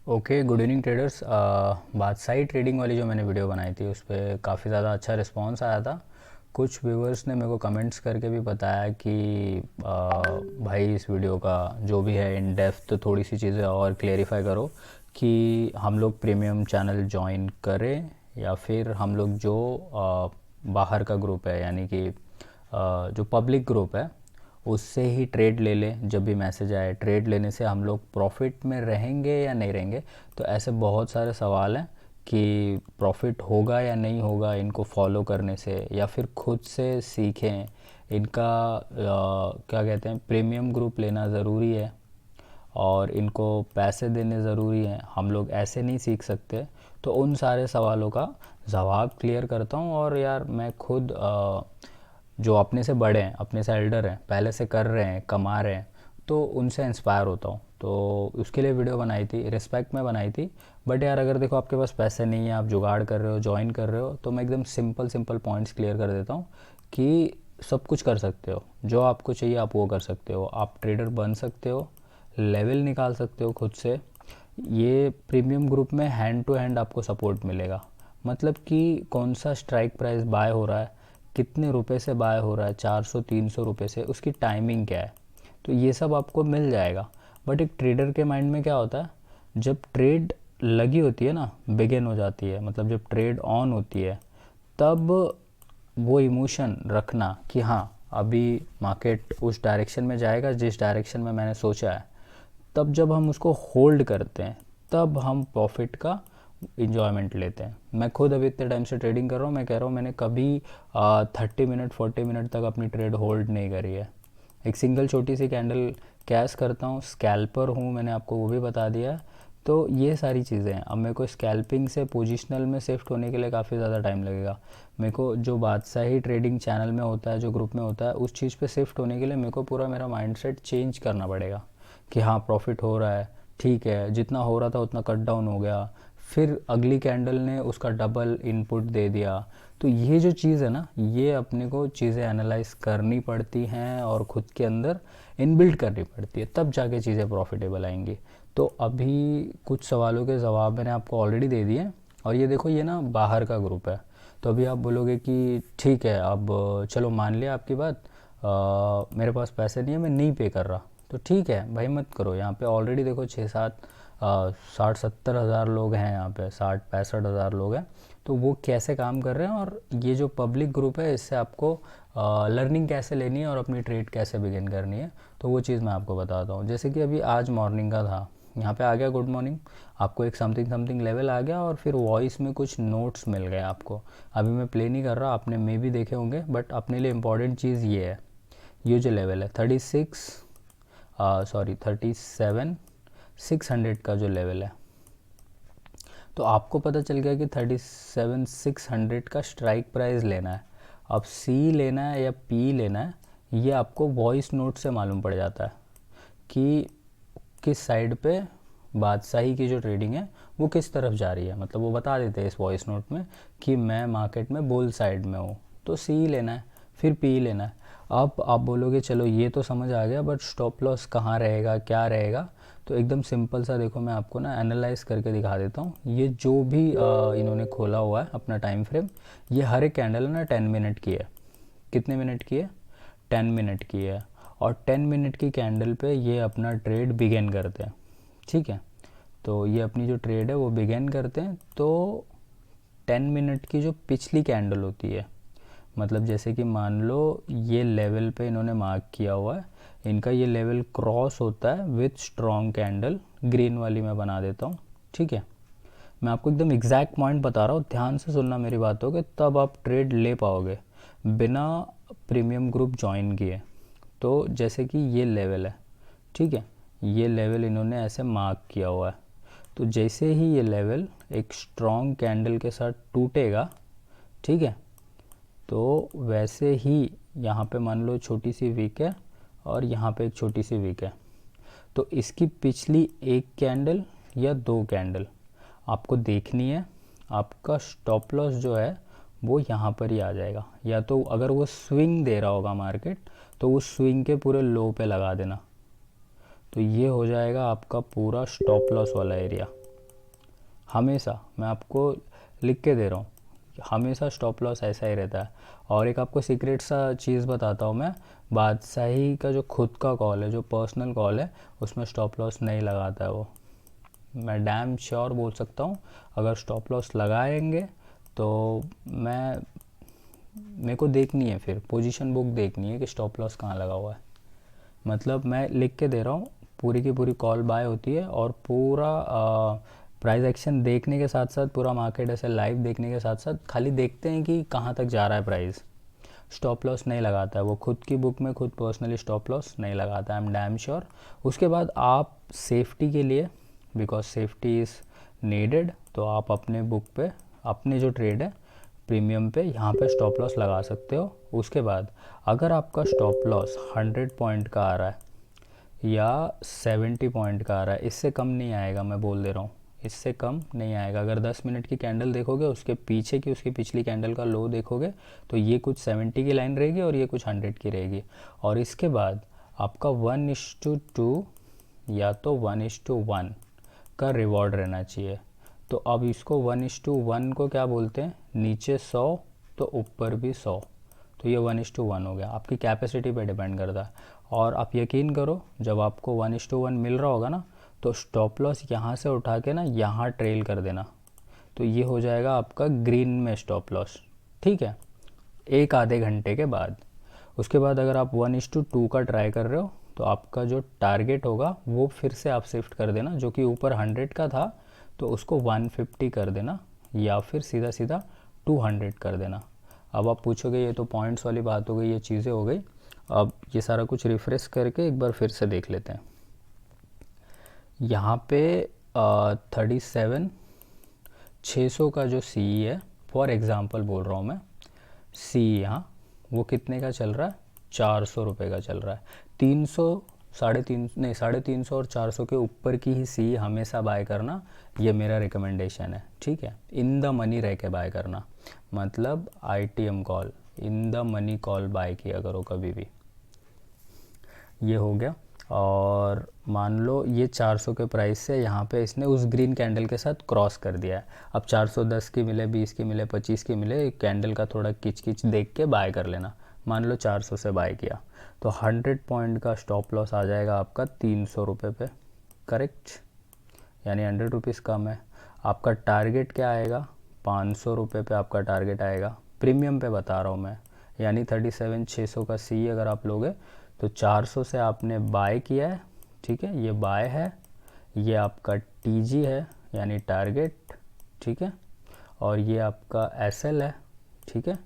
Okay, good evening traders. बादशाही trading वाली जो मैंने वीडियो बनाई थी उस पर काफ़ी ज़्यादा अच्छा रिस्पांस आया था। कुछ व्यूवर्स ने मेरे को कमेंट्स करके भी बताया कि भाई इस वीडियो का जो भी है इन डेप्थ थोड़ी सी चीज़ें और क्लेरिफाई करो कि हम लोग प्रीमियम चैनल ज्वाइन करें या फिर हम लोग जो बाहर का ग्रुप है यानी कि जो पब्लिक ग्रुप है उससे ही ट्रेड ले लें। जब भी मैसेज आए ट्रेड लेने से हम लोग प्रॉफिट में रहेंगे या नहीं रहेंगे। तो ऐसे बहुत सारे सवाल हैं कि प्रॉफिट होगा या नहीं होगा इनको फॉलो करने से, या फिर खुद से सीखें इनका क्या कहते हैं, प्रीमियम ग्रुप लेना ज़रूरी है और इनको पैसे देने ज़रूरी हैं, हम लोग ऐसे नहीं सीख सकते। तो उन सारे सवालों का जवाब क्लियर करता हूँ। और यार मैं खुद जो अपने से बड़े हैं, अपने से एल्डर हैं, पहले से कर रहे हैं, कमा रहे हैं, तो उनसे इंस्पायर होता हूँ। तो उसके लिए वीडियो बनाई थी, रिस्पेक्ट में बनाई थी। बट यार अगर देखो आपके पास पैसे नहीं है, आप जुगाड़ कर रहे हो, ज्वाइन कर रहे हो, तो मैं एकदम सिंपल सिंपल पॉइंट्स क्लियर कर देता हूँ कि सब कुछ कर सकते हो, जो आपको चाहिए आप वो कर सकते हो, आप ट्रेडर बन सकते हो, लेवल निकाल सकते हो खुद से। ये प्रीमियम ग्रुप में हैंड टू हैंड आपको सपोर्ट मिलेगा। मतलब कि कौन सा स्ट्राइक प्राइस बाय हो रहा है, कितने रुपए से बाय हो रहा है, 400 300 रुपये से, उसकी टाइमिंग क्या है, तो ये सब आपको मिल जाएगा। बट एक ट्रेडर के माइंड में क्या होता है, जब ट्रेड लगी होती है ना, बिगिन हो जाती है, मतलब जब ट्रेड ऑन होती है, तब वो इमोशन रखना कि हाँ अभी मार्केट उस डायरेक्शन में जाएगा जिस डायरेक्शन में मैंने सोचा है। तब जब हम उसको होल्ड करते हैं तब हम प्रॉफिट का इंजॉयमेंट लेते हैं। मैं खुद अभी इतने टाइम से ट्रेडिंग कर रहा हूँ, मैं कह रहा हूँ मैंने कभी 30 मिनट 40 मिनट तक अपनी ट्रेड होल्ड नहीं करी है। एक सिंगल छोटी सी कैंडल कैश करता हूँ, स्कैल्पर हूँ, मैंने आपको वो भी बता दिया है। तो ये सारी चीज़ें हैं। अब मेरे को स्कैल्पिंग से पोजिशनल में शिफ्ट होने के लिए काफ़ी ज़्यादा टाइम लगेगा। मेरे को जो बादशाही ट्रेडिंग चैनल में होता है, जो ग्रुप में होता है, उस चीज़ पे शिफ्ट होने के लिए मेरे को पूरा मेरा माइंडसेट चेंज करना पड़ेगा कि हाँ प्रॉफिट हो रहा है, ठीक है, जितना हो रहा था उतना कट डाउन हो गया, फिर अगली कैंडल ने उसका डबल इनपुट दे दिया। तो ये जो चीज़ है ना, ये अपने को चीज़ें एनालाइज करनी पड़ती हैं और ख़ुद के अंदर इनबिल्ड करनी पड़ती है, तब जाके चीज़ें प्रॉफिटेबल आएंगी। तो अभी कुछ सवालों के जवाब मैंने आपको ऑलरेडी दे दिए। और ये देखो, ये ना बाहर का ग्रुप है। तो अभी आप बोलोगे कि ठीक है, अब चलो मान लिया आपकी बात, मेरे पास पैसे नहीं है, मैं नहीं पे कर रहा, तो ठीक है भाई मत करो। यहाँ पे ऑलरेडी देखो 60 70 हज़ार लोग हैं, यहाँ पे 60 65 हज़ार लोग हैं। तो वो कैसे काम कर रहे हैं, और ये जो पब्लिक ग्रुप है इससे आपको लर्निंग कैसे लेनी है और अपनी ट्रेड कैसे बिगिन करनी है, तो वो चीज़ मैं आपको बताता हूँ। जैसे कि अभी आज मॉर्निंग का था, यहाँ पे आ गया गुड मॉर्निंग, आपको एक समथिंग समथिंग लेवल आ गया और फिर वॉइस में कुछ नोट्स मिल गए आपको। अभी मैं प्ले नहीं कर रहा, आपने मे भी देखे होंगे, बट अपने लिए इम्पॉर्टेंट चीज़ ये है, ये जो लेवल है 37 600 का जो लेवल है, तो आपको पता चल गया कि 37 600 का स्ट्राइक प्राइस लेना है। अब सी लेना है या पी लेना है, ये आपको वॉइस नोट से मालूम पड़ जाता है कि किस साइड पे बादशाही की जो ट्रेडिंग है वो किस तरफ जा रही है। मतलब वो बता देते हैं इस वॉइस नोट में कि मैं मार्केट में बुल साइड में हूँ, तो सी लेना है, फिर पी लेना है। अब आप बोलोगे चलो ये तो समझ आ गया, बट स्टॉप लॉस कहाँ रहेगा, क्या रहेगा। तो एकदम सिंपल सा देखो, मैं आपको ना एनालाइज करके दिखा देता हूँ। ये जो भी इन्होंने खोला हुआ है अपना टाइम फ्रेम, ये हर एक कैंडल ना 10 मिनट की है। कितने मिनट की है? 10 मिनट की है। और 10 मिनट की कैंडल पे ये अपना ट्रेड बिगेन करते हैं, ठीक है। तो ये अपनी जो ट्रेड है वो बिगेन करते हैं। तो 10 मिनट की जो पिछली कैंडल होती है, मतलब जैसे कि मान लो ये लेवल पे इन्होंने मार्क किया हुआ है, इनका ये लेवल क्रॉस होता है विथ स्ट्रॉन्ग कैंडल, ग्रीन वाली मैं बना देता हूँ, ठीक है। मैं आपको एकदम एग्जैक्ट पॉइंट बता रहा हूँ, ध्यान से सुनना मेरी बातों के, तब आप ट्रेड ले पाओगे बिना प्रीमियम ग्रुप ज्वाइन किए। तो जैसे कि ये लेवल है, ठीक है, ये लेवल इन्होंने ऐसे मार्क किया हुआ है। तो जैसे ही ये लेवल एक स्ट्रॉन्ग कैंडल के साथ टूटेगा, ठीक है, तो वैसे ही यहाँ पे मान लो छोटी सी वीक है और यहाँ पे एक छोटी सी वीक है, तो इसकी पिछली एक कैंडल या दो कैंडल आपको देखनी है। आपका स्टॉप लॉस जो है वो यहाँ पर ही आ जाएगा, या तो अगर वो स्विंग दे रहा होगा मार्केट तो उस स्विंग के पूरे लो पे लगा देना। तो ये हो जाएगा आपका पूरा स्टॉप लॉस वाला एरिया, हमेशा मैं आपको लिख के दे रहा हूँ, हमेशा स्टॉप लॉस ऐसा ही रहता है। और एक आपको सीक्रेट सा चीज़ बताता हूँ मैं, बादशाही का जो खुद का कॉल है, जो पर्सनल कॉल है, उसमें स्टॉप लॉस नहीं लगाता है वो। मैं डैम श्योर बोल सकता हूँ, अगर स्टॉप लॉस लगाएंगे तो मेरे को देखनी है, फिर पोजीशन बुक देखनी है कि स्टॉप लॉस कहाँ लगा हुआ है। मतलब मैं लिख के दे रहा हूँ, पूरी की पूरी कॉल बाय होती है और पूरा प्राइस एक्शन देखने के साथ साथ, पूरा मार्केट ऐसे लाइव देखने के साथ साथ खाली देखते हैं कि कहाँ तक जा रहा है प्राइस। स्टॉप लॉस नहीं लगाता है वो, खुद की बुक में खुद पर्सनली स्टॉप लॉस नहीं लगाता है, आई एम डैम श्योर। उसके बाद आप सेफ्टी के लिए, बिकॉज सेफ्टी इज़ नीडेड, तो आप अपने बुक पे अपने जो ट्रेड है प्रीमियम पे यहाँ पे स्टॉप लॉस लगा सकते हो। उसके बाद अगर आपका स्टॉप लॉस 100 पॉइंट का आ रहा है या 70 पॉइंट का आ रहा है, इससे कम नहीं आएगा, मैं बोल दे रहा हूँ, इससे कम नहीं आएगा। अगर 10 मिनट की कैंडल देखोगे, उसके पीछे की उसकी पिछली कैंडल का लो देखोगे, तो ये कुछ 70 की लाइन रहेगी और ये कुछ 100 की रहेगी। और इसके बाद आपका 1:2 या तो 1:1 का रिवॉर्ड रहना चाहिए। तो अब इसको 1:1 को क्या बोलते हैं, नीचे 100 तो ऊपर भी 100, तो ये 1:1 हो गया। आपकी कैपेसिटी पे डिपेंड करता है। और आप यकीन करो, जब आपको 1:1 मिल रहा होगा ना, तो स्टॉप लॉस यहाँ से उठा के ना यहाँ ट्रेल कर देना, तो ये हो जाएगा आपका ग्रीन में स्टॉप लॉस। ठीक है, एक आधे घंटे के बाद। उसके बाद अगर आप 1:2 का ट्राई कर रहे हो, तो आपका जो टारगेट होगा वो फिर से आप शिफ्ट कर देना, जो कि ऊपर 100 का था तो उसको 150 कर देना, या फिर सीधा सीधा 200 कर देना। अब आप पूछोगे ये तो पॉइंट्स वाली बात हो गई, ये चीज़ें हो गई। अब ये सारा कुछ रिफ्रेश करके एक बार फिर से देख लेते हैं। यहाँ पे 37,600 का जो सी है, फॉर एग्ज़ाम्पल बोल रहा हूँ मैं, सी यहाँ वो कितने का चल रहा है, 400 रुपये का चल रहा है। 300, 350 और 400 के ऊपर की ही सी हमेशा बाय करना, ये मेरा रिकमेंडेशन है। ठीक है, इन द मनी रह के बाय करना, मतलब ITM call, in the money call buy किया करो कभी भी। ये हो गया। और मान लो ये 400 के प्राइस से यहाँ पे इसने उस ग्रीन कैंडल के साथ क्रॉस कर दिया है। अब 410 की मिले, 20 की मिले, 25 की मिले, कैंडल का थोड़ा किच किच देख के बाय कर लेना। मान लो 400 से बाय किया, तो 100 पॉइंट का स्टॉप लॉस आ जाएगा आपका 300 रुपये पे, करेक्ट, यानी 100 रुपीज़ कम है। आपका टारगेट क्या आएगा, 500 रुपये पे आपका टारगेट आएगा, प्रीमियम पे बता रहा हूँ मैं। यानी 37,600 का सी अगर आप लोगे, तो 400 से आपने बाय किया है, ठीक है, ये बाय है, ये आपका TG है यानी टारगेट, ठीक है, और ये आपका SL है, ठीक है।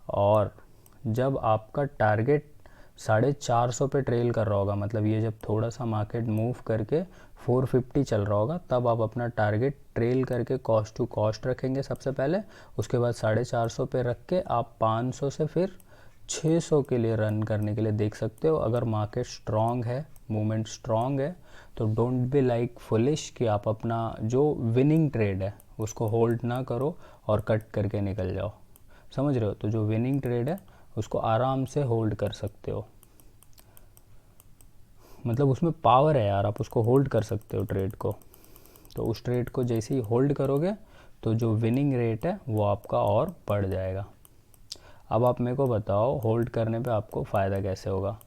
और जब आपका टारगेट 450 पे ट्रेल कर रहा होगा, मतलब ये जब थोड़ा सा मार्केट मूव करके 450 चल रहा होगा, तब आप अपना टारगेट ट्रेल करके कॉस्ट टू कॉस्ट रखेंगे सबसे पहले। उसके बाद 450 पे रख के आप 500 से फिर 600 के लिए रन करने के लिए देख सकते हो। अगर मार्केट स्ट्रॉन्ग है, मूवमेंट स्ट्रॉन्ग है, तो डोंट बी लाइक फुलिश कि आप अपना जो विनिंग ट्रेड है उसको होल्ड ना करो और कट करके निकल जाओ, समझ रहे हो। तो जो विनिंग ट्रेड है उसको आराम से होल्ड कर सकते हो, मतलब उसमें पावर है यार, आप उसको होल्ड कर सकते हो ट्रेड को। तो उस ट्रेड को जैसे ही होल्ड करोगे, तो जो विनिंग रेट है वो आपका और बढ़ जाएगा। अब आप मेरे को बताओ, होल्ड करने पे आपको फ़ायदा कैसे होगा।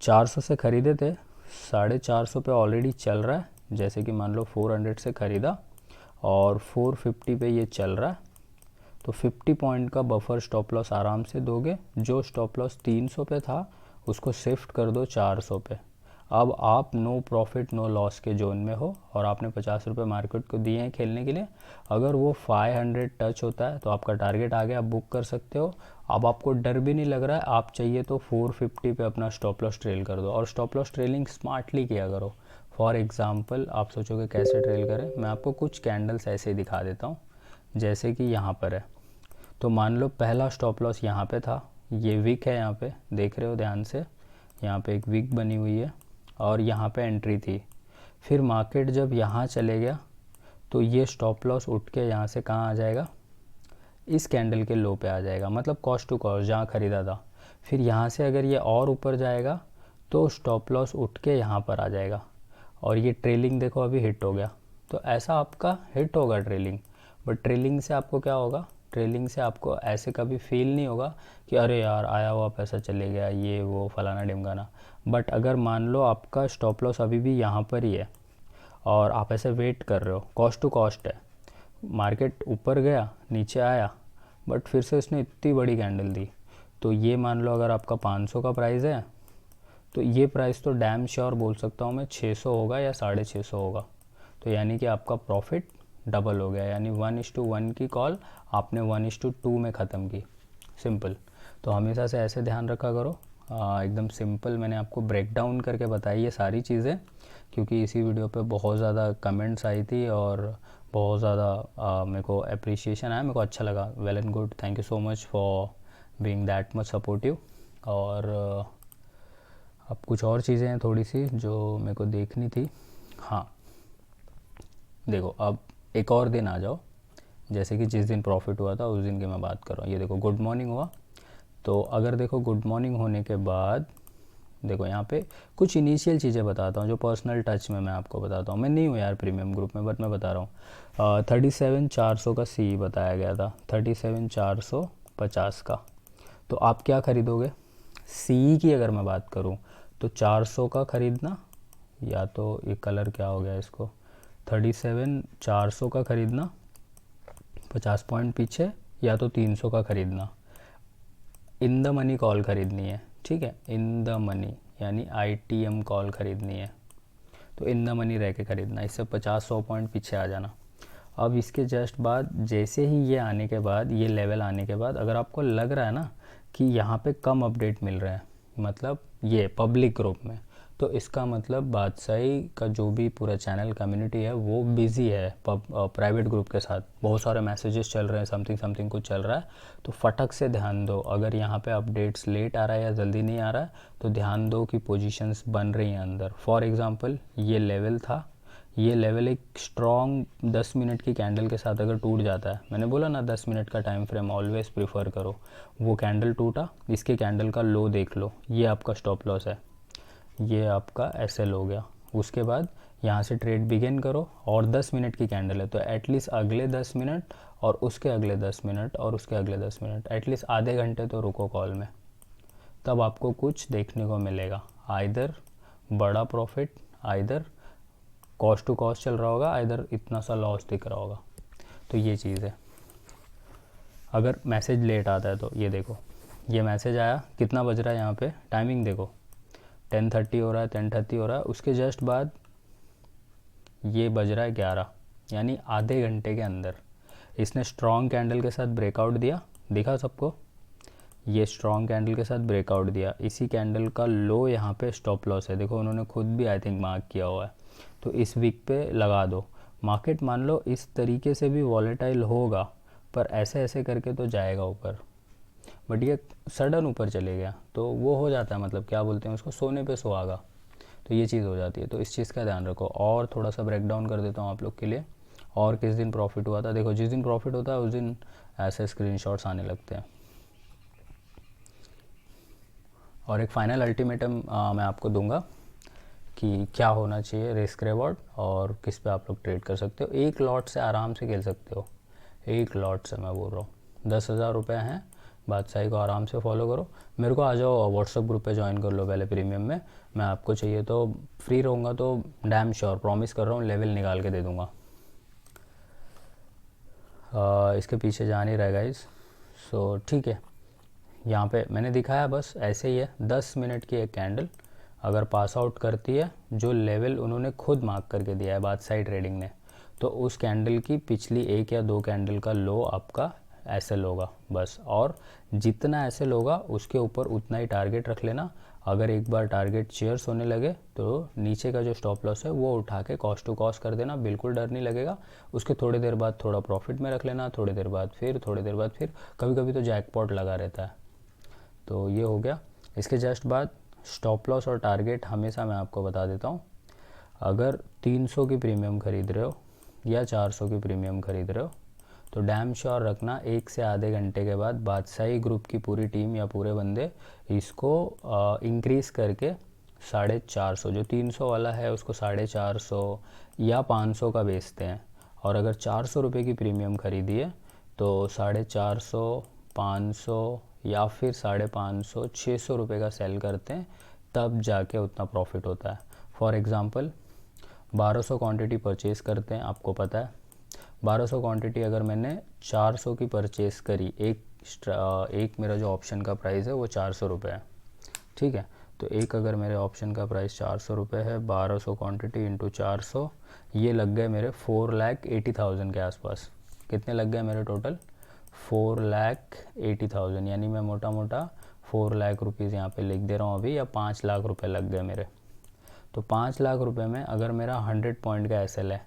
400 से ख़रीदे थे, 450 पे ऑलरेडी चल रहा है, जैसे कि मान लो 400 से ख़रीदा और 450 पे ये चल रहा है, तो 50 पॉइंट का बफर स्टॉप लॉस आराम से दोगे। जो स्टॉप लॉस 300 पे था उसको शिफ्ट कर दो 400 पे। अब आप नो प्रॉफिट नो लॉस के जोन में हो और आपने 50 रुपये मार्केट को दिए हैं खेलने के लिए। अगर वो 500 टच होता है तो आपका टारगेट आ गया, आप बुक कर सकते हो। अब आपको डर भी नहीं लग रहा है, आप चाहिए तो 450 पे अपना स्टॉप लॉस ट्रेल कर दो। और स्टॉप लॉस ट्रेलिंग स्मार्टली किया करो। फॉर एग्ज़ाम्पल आप सोचोगे कैसे ट्रेल करें, मैं आपको कुछ कैंडल्स ऐसे ही दिखा देता हूँ। जैसे कि यहाँ पर है, तो मान लो पहला स्टॉप लॉस यहाँ पे था, ये विक है, यहाँ पे देख रहे हो ध्यान से, यहाँ पे एक विक बनी हुई है और यहाँ पे एंट्री थी। फिर मार्केट जब यहाँ चले गया तो ये स्टॉप लॉस उठ के यहाँ से कहाँ आ जाएगा, इस कैंडल के लो पे आ जाएगा, मतलब कॉस्ट टू कॉस्ट जहाँ ख़रीदा था। फिर यहाँ से अगर ये और ऊपर जाएगा तो स्टॉप लॉस उठ के यहाँ पर आ जाएगा और ये ट्रेलिंग देखो अभी हिट हो गया, तो ऐसा आपका हिट होगा ट्रेलिंग। बट ट्रेलिंग से आपको क्या होगा, ट्रेलिंग से आपको ऐसे कभी फील नहीं होगा कि अरे यार आया हुआ पैसा चले गया, ये वो फलाना ढिमकाना। बट अगर मान लो आपका स्टॉप लॉस अभी भी यहाँ पर ही है और आप ऐसे वेट कर रहे हो, कॉस्ट टू कॉस्ट है, मार्केट ऊपर गया नीचे आया बट फिर से इसने इतनी बड़ी कैंडल दी, तो ये मान लो अगर आपका 500 का प्राइस है तो ये प्राइस तो डैम श्योर बोल सकता हूँ मैं 600 होगा या 650 होगा। तो यानी कि आपका प्रॉफिट डबल हो गया, यानी 1:1 की कॉल आपने 1:2 में ख़त्म की। सिंपल। तो हमेशा से ऐसे ध्यान रखा करो। एकदम सिंपल मैंने आपको ब्रेक डाउन करके बताई ये सारी चीज़ें, क्योंकि इसी वीडियो पे बहुत ज़्यादा कमेंट्स आई थी और बहुत ज़्यादा मेरे को अप्रिसिएशन आया, मेरे को अच्छा लगा। Well and good, thank you so much for being that much supportive. और अब कुछ और चीज़ें हैं थोड़ी सी जो मेरे को देखनी थी। हाँ देखो, अब एक और दिन आ जाओ, जैसे कि जिस दिन प्रॉफिट हुआ था उस दिन की मैं बात कर रहा हूँ। ये देखो गुड मॉर्निंग हुआ, तो अगर देखो गुड मॉर्निंग होने के बाद देखो यहाँ पे कुछ इनिशियल चीज़ें बताता हूँ जो पर्सनल टच में मैं आपको बताता हूँ। मैं नहीं हूँ यार प्रीमियम ग्रुप में, बट मैं बता रहा हूँ। 37,400 का सी बताया गया था, 37,450 का। तो आप क्या ख़रीदोगे? सी की अगर मैं बात करूँ तो 400 का ख़रीदना, या तो ये कलर क्या हो गया इसको, 37,400 का ख़रीदना 50 पॉइंट पीछे, या तो 300 का ख़रीदना। इन द मनी कॉल ख़रीदनी है, ठीक है, इन द मनी यानी ITM कॉल ख़रीदनी है। तो इन द मनी रह के ख़रीदना, इससे 50-100 पॉइंट पीछे आ जाना। अब इसके जस्ट बाद जैसे ही ये आने के बाद, ये लेवल आने के बाद, अगर आपको लग रहा है ना कि यहाँ पे कम अपडेट मिल रहे हैं, मतलब ये पब्लिक ग्रुप में, तो इसका मतलब बादशाही का जो भी पूरा चैनल कम्युनिटी है वो बिज़ी है प्राइवेट ग्रुप के साथ, बहुत सारे मैसेजेस चल रहे हैं, समथिंग समथिंग कुछ चल रहा है। तो फटक से ध्यान दो, अगर यहाँ पे अपडेट्स लेट आ रहा है या जल्दी नहीं आ रहा है तो ध्यान दो कि पोजीशंस बन रही हैं अंदर। फॉर एग्ज़ाम्पल ये लेवल था, ये लेवल एक स्ट्रॉन्ग 10 मिनट की कैंडल के साथ अगर टूट जाता है, मैंने बोला ना 10 मिनट का टाइम फ्रेम ऑलवेज़ प्रीफर करो, वो कैंडल टूटा, इसके कैंडल का लो देख लो, ये आपका स्टॉप लॉस है, ये आपका SL हो गया। उसके बाद यहाँ से ट्रेड बिगिन करो, और 10 मिनट की कैंडल है तो एटलीस्ट अगले 10 मिनट और उसके अगले 10 मिनट और उसके अगले 10 मिनट, एटलीस्ट आधे घंटे तो रुको कॉल में, तब आपको कुछ देखने को मिलेगा। आइदर बड़ा profit, either cost to cost चल रहा होगा, आइदर इतना सा लॉस दिख रहा होगा। तो ये चीज़ है। अगर मैसेज लेट आता है तो ये देखो, ये मैसेज आया, कितना बज रहा है यहाँ पे, टाइमिंग देखो 10:30 हो रहा है, 10:30 हो रहा है, उसके जस्ट बाद ये बज रहा है 11, यानी आधे घंटे के अंदर इसने स्ट्रॉन्ग कैंडल के साथ ब्रेकआउट दिया, दिखा सबको, ये स्ट्रॉन्ग कैंडल के साथ ब्रेकआउट दिया, इसी कैंडल का लो यहाँ पे स्टॉप लॉस है, देखो उन्होंने खुद भी आई थिंक मार्क किया हुआ है। तो इस वीक पे लगा दो। मार्केट मान लो इस तरीके से भी वॉलेटाइल होगा, पर ऐसे ऐसे करके तो जाएगा ऊपर, बट ये सडन ऊपर चले गया तो वो हो जाता है, मतलब क्या बोलते हैं उसको, सोने पे सुहागा। तो ये चीज़ हो जाती है, तो इस चीज़ का ध्यान रखो। और थोड़ा सा ब्रेक डाउन कर देता हूँ आप लोग के लिए। और किस दिन प्रॉफिट हुआ था, देखो जिस दिन प्रॉफिट होता है उस दिन ऐसे स्क्रीनशॉट्स आने लगते हैं। और एक फाइनल अल्टीमेटम मैं आपको दूंगा कि क्या होना चाहिए रिस्क रिवॉर्ड और किस पे आप लोग ट्रेड कर सकते हो। एक लॉट से आराम से खेल सकते हो, एक लॉट से मैं बोल रहा हूँ। 10,000 रुपये हैं, बादशाही को आराम से फॉलो करो। मेरे को आ जाओ व्हाट्सअप ग्रुप पे ज्वाइन कर लो पहले प्रीमियम में। मैं आपको चाहिए तो फ्री रहूँगा तो डैम श्योर प्रॉमिस कर रहा हूँ लेवल निकाल के दे दूँगा। इसके पीछे जा नहीं रहा गाइस, सो ठीक है। यहाँ पे मैंने दिखाया बस ऐसे ही है, 10 मिनट की एक कैंडल अगर पास आउट करती है जो लेवल उन्होंने खुद मार्क करके दिया है बादशाही ट्रेडिंग ने, तो उस कैंडल की पिछली 1 या 2 कैंडल का लो आपका SL होगा बस। और जितना SL होगा उसके ऊपर उतना ही टारगेट रख लेना। अगर एक बार टारगेट चेयर्स होने लगे तो नीचे का जो स्टॉप लॉस है वो उठा के कॉस्ट टू कॉस्ट कर देना, बिल्कुल डर नहीं लगेगा। उसके थोड़ी देर बाद थोड़ा प्रॉफिट में रख लेना, थोड़ी देर बाद फिर, थोड़ी देर बाद फिर, कभी कभी तो जैकपॉट लगा रहता है। तो ये हो गया। इसके जस्ट बाद स्टॉप लॉस और टारगेट हमेशा मैं आपको बता देता हूँ। अगर 300 की प्रीमियम ख़रीद रहे हो या 400 की प्रीमियम ख़रीद रहे हो तो डैम श्योर रखना 1 से आधे घंटे के बाद बादशाही ग्रुप की पूरी टीम या पूरे बंदे इसको इंक्रीज़ करके 450, जो 300 वाला है उसको 450 या 500 का बेचते हैं, और अगर 400 रुपये की प्रीमियम खरीदी है तो 450, 500 या फिर 550, 600 रुपये का सेल करते हैं, तब जाके उतना प्रॉफिट होता है। फॉर एग्ज़ाम्पल 1200 क्वांटिटी परचेज़ करते हैं, आपको पता है 1200 क्वांटिटी अगर मैंने 400 की परचेज़ करी, एक मेरा जो ऑप्शन का प्राइस है वो 400 रुपये है, ठीक है। तो एक अगर मेरे ऑप्शन का प्राइस 400 रुपये है, 1200 क्वांटिटी इंटू 400, ये लग गए मेरे 4,80,000 के आसपास। कितने लग गए मेरे टोटल? 4,80,000, यानी मैं मोटा मोटा 4 लाख रुपीज़ यहाँ पे लिख दे रहा हूँ अभी, या 5 लाख रुपए लग गए मेरे। तो 5 लाख रुपए में अगर मेरा 100 पॉइंट का एसएल है,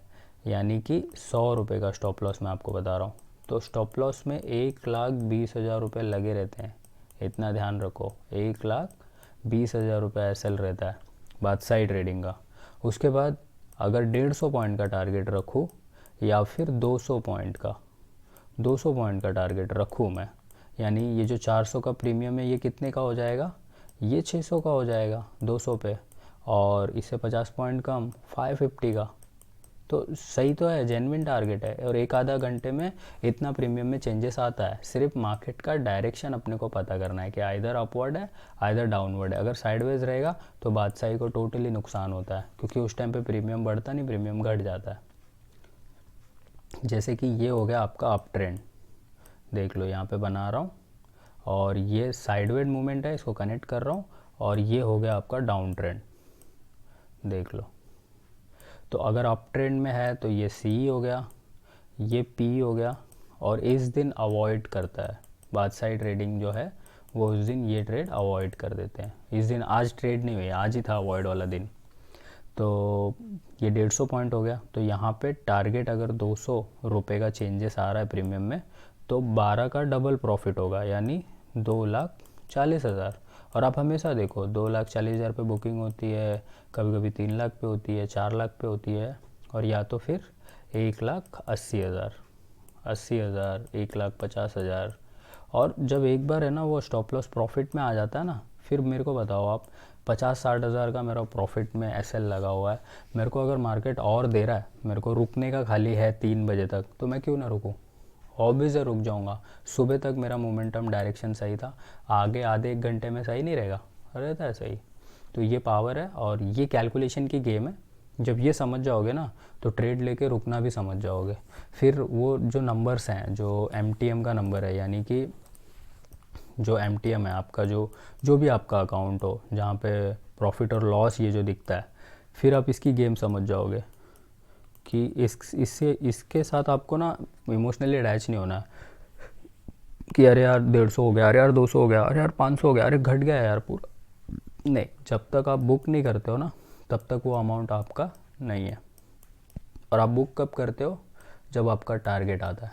यानी कि 100 रुपये का स्टॉप लॉस मैं आपको बता रहा हूँ, तो स्टॉप लॉस में 1,20,000 रुपये लगे रहते हैं। इतना ध्यान रखो, 1,20,000 रुपये एसएल रहता है बात साइड ट्रेडिंग का। उसके बाद अगर 150 पॉइंट का टारगेट रखूँ या फिर 200 पॉइंट का टारगेट रखूँ मैं, यानी ये जो 400 का प्रीमियम है ये कितने का हो जाएगा? ये 600 का हो जाएगा 200 पे, और इससे 50 पॉइंट कम 550 का। तो सही तो है, जेन्युइन टारगेट है, और एक आधा घंटे में इतना प्रीमियम में चेंजेस आता है। सिर्फ मार्केट का डायरेक्शन अपने को पता करना है कि आइदर अपवर्ड है आइदर डाउनवर्ड है। अगर साइडवेज रहेगा तो बादशाही को टोटली नुकसान होता है, क्योंकि उस टाइम पे प्रीमियम बढ़ता नहीं, प्रीमियम घट जाता है। जैसे कि ये हो गया आपका अप ट्रेंड, देख लो यहाँ पे बना रहा हूँ, और ये साइडवेज मूवमेंट है, इसको कनेक्ट कर रहा हूँ, और ये हो गया आपका डाउन ट्रेंड, देख लो। तो अगर अप ट्रेंड में है तो ये सी हो गया, ये पी हो गया, और इस दिन अवॉइड करता है बादशाही ट्रेडिंग जो है वो, उस दिन ये ट्रेड अवॉइड कर देते हैं। इस दिन आज ट्रेड नहीं हुई, आज ही था अवॉइड वाला दिन। तो ये 150 पॉइंट हो गया। तो यहाँ पे टारगेट अगर 200 रुपये का चेंजेस आ रहा है प्रीमियम में, तो 12 का डबल प्रॉफिट होगा, यानी 2,40,000। और आप हमेशा देखो 2,40,000 पे बुकिंग होती है, कभी कभी 3 लाख पे होती है, 4 लाख पे होती है, और या तो फिर 1,80,000, 80,000, 1,50,000। और जब एक बार है ना वो स्टॉप लॉस प्रॉफिट में आ जाता है ना, फिर मेरे को बताओ आप, 50-60 हज़ार का मेरा प्रॉफिट में एसएल लगा हुआ है, मेरे को अगर मार्केट और दे रहा है, मेरे को रुकने का खाली है 3 बजे तक, तो मैं क्यों ना रुकूँ? ऑब्वियस रुक जाऊंगा। सुबह तक मेरा मोमेंटम डायरेक्शन सही था, आगे आधे एक घंटे में सही नहीं रहेगा, रहता है सही। तो ये पावर है, और ये कैलकुलेशन की गेम है। जब ये समझ जाओगे ना तो ट्रेड लेके रुकना भी समझ जाओगे। फिर वो जो नंबर्स हैं, जो एमटीएम का नंबर है, यानी कि जो एमटीएम है आपका, जो भी आपका अकाउंट हो जहाँ पे प्रॉफिट और लॉस ये जो दिखता है, फिर आप इसकी गेम समझ जाओगे कि इसके साथ आपको ना इमोशनली अटैच नहीं होना है कि अरे यार 150 हो गया, अरे यार 200 हो गया, अरे यार 500 हो गया, अरे घट गया यार पूरा। नहीं, जब तक आप बुक नहीं करते हो ना तब तक वो अमाउंट आपका नहीं है। और आप बुक कब करते हो? जब आपका टारगेट आता है।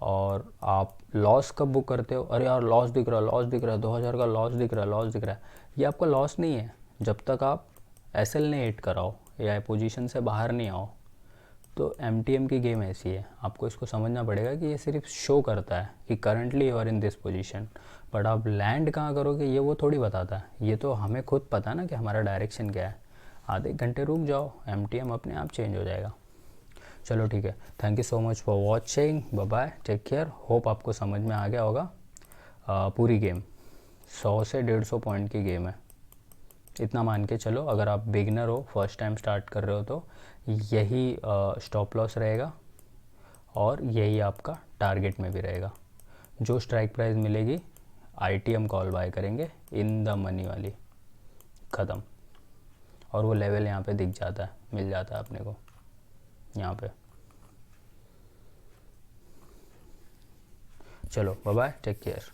और आप लॉस कब बुक करते हो? अरे यार लॉस दिख रहा है, 2,000 का लॉस दिख रहा है। ये आपका लॉस नहीं है जब तक आप एसएल नहीं हिट कराओ या पोजीशन से बाहर नहीं आओ। तो एमटीएम की गेम ऐसी है, आपको इसको समझना पड़ेगा कि ये सिर्फ शो करता है कि currently you are in this position, but आप लैंड कहाँ करोगे ये वो थोड़ी बताता है। ये तो हमें खुद पता है ना कि हमारा डायरेक्शन क्या है। आधे घंटे रुक जाओ, एमटीएम अपने आप चेंज हो जाएगा। चलो ठीक है, thank you so much for watching, bye bye, take care. Hope आपको समझ में आ गया होगा। पूरी गेम 100 से 150 पॉइंट की गेम है, इतना मान के चलो। अगर आप बिगनर हो, फर्स्ट टाइम स्टार्ट कर रहे हो, तो यही स्टॉप लॉस रहेगा, और यही आपका टारगेट में भी रहेगा। जो स्ट्राइक प्राइस मिलेगी आईटीएम कॉल बाय करेंगे, इन द मनी वाली, ख़त्म। और वो लेवल यहाँ पे दिख जाता है, मिल जाता है अपने को यहाँ पे। चलो बाय बाय, टेक केयर।